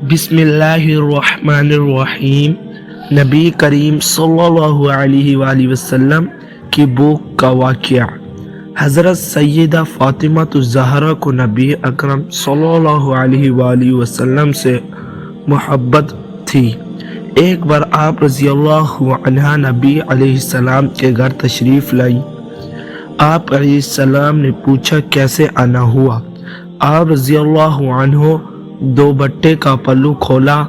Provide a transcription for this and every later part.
बिस्मिल्लाहिर्रहमानिर्रहीम। नबी करीम सल्लल्लाहु अलैहि वसल्लम की भूख का वाक़या। हज़रत सैयदा फ़ातिमा ज़हरा को नबी अकरम सल्लल्लाहु अलैहि वसल्लम से मोहब्बत थी। एक बार आप रज़ी अल्लाहु अन्हा नबी अलैहिस्सलाम के घर तशरीफ़ लाई। आप अलैहिस्सलाम ने पूछा कैसे आना हुआ। आप रज़ी अल्लाहु अन्हु दो बट्टे का पल्लू खोला,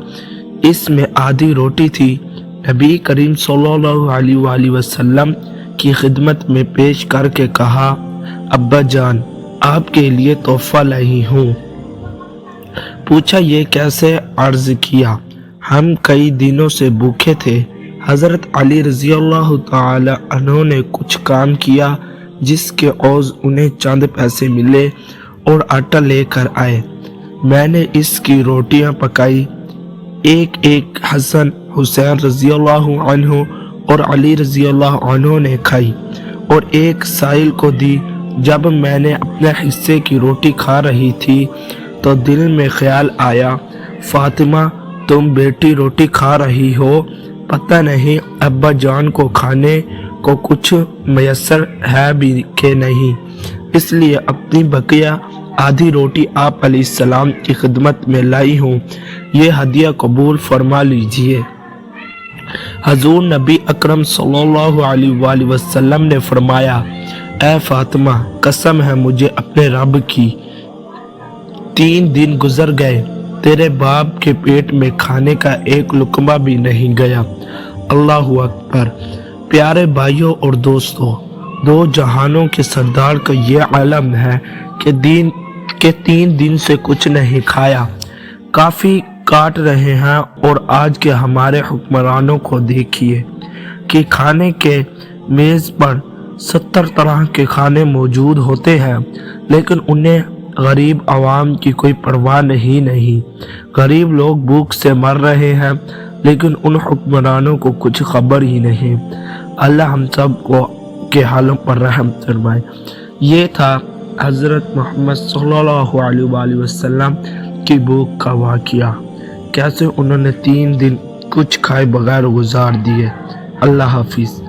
इसमें आधी रोटी थी। नबी करीम सल्लल्लाहु अलैहि वसल्लम की खिदमत में पेश करके कहा, अब्बा जान, आपके लिए तोहफा लाई हूँ। पूछा ये कैसे? अर्ज किया, हम कई दिनों से भूखे थे। हज़रत अली रज़ी अल्लाहु ताला अन्हु ने कुछ काम किया जिसके औज़ उन्हें चंद पैसे मिले और आटा लेकर आए। मैंने इसकी रोटियां पकाई। एक एक हसन, हुसैन रज़ी अल्लाहु अन्हु और अली रज़ी अल्लाहु अन्हु ने खाई और एक साइल को दी। जब मैंने अपने हिस्से की रोटी खा रही थी तो दिल में ख्याल आया, फातिमा तुम बेटी रोटी खा रही हो, पता नहीं अब्बा जान को खाने को कुछ मैसर है भी कि नहीं, इसलिए अपनी बकिया आधी रोटी आप अलैहिस्सलाम की खिदमत में लाई हूँ, ये हदिया कबूल फरमा लीजिए। हजूर नबी अकरम सल्लल्लाहु अलैहि वसल्लम ने फरमाया, ए फातिमा, कसम है मुझे अपने रब की, 3 दिन गुजर गए, तेरे बाप के पेट में खाने का एक लुकमा भी नहीं गया। अल्लाहु अकबर। प्यारे भाइयों और दोस्तों, दो जहानों के सरदार का ये आलम है कि 3 दिन से कुछ नहीं खाया, काफ़ी काट रहे हैं। और आज के हमारे हुक्मरानों को देखिए कि खाने के मेज़ पर 70 तरह के खाने मौजूद होते हैं, लेकिन उन्हें गरीब आवाम की कोई परवाह नहीं। गरीब लोग भूख से मर रहे हैं, लेकिन उन हुक्मरानों को कुछ खबर ही नहीं। अल्लाह हम सब को के हालों पर रहम फरमाए। ये था हज़रत मोहम्मद सल्लल्लाहु अलैहि वसल्लम की भूख का वाक़या, कैसे उन्होंने 3 दिन कुछ खाए बगैर गुजार दिए। अल्लाह हाफिज़।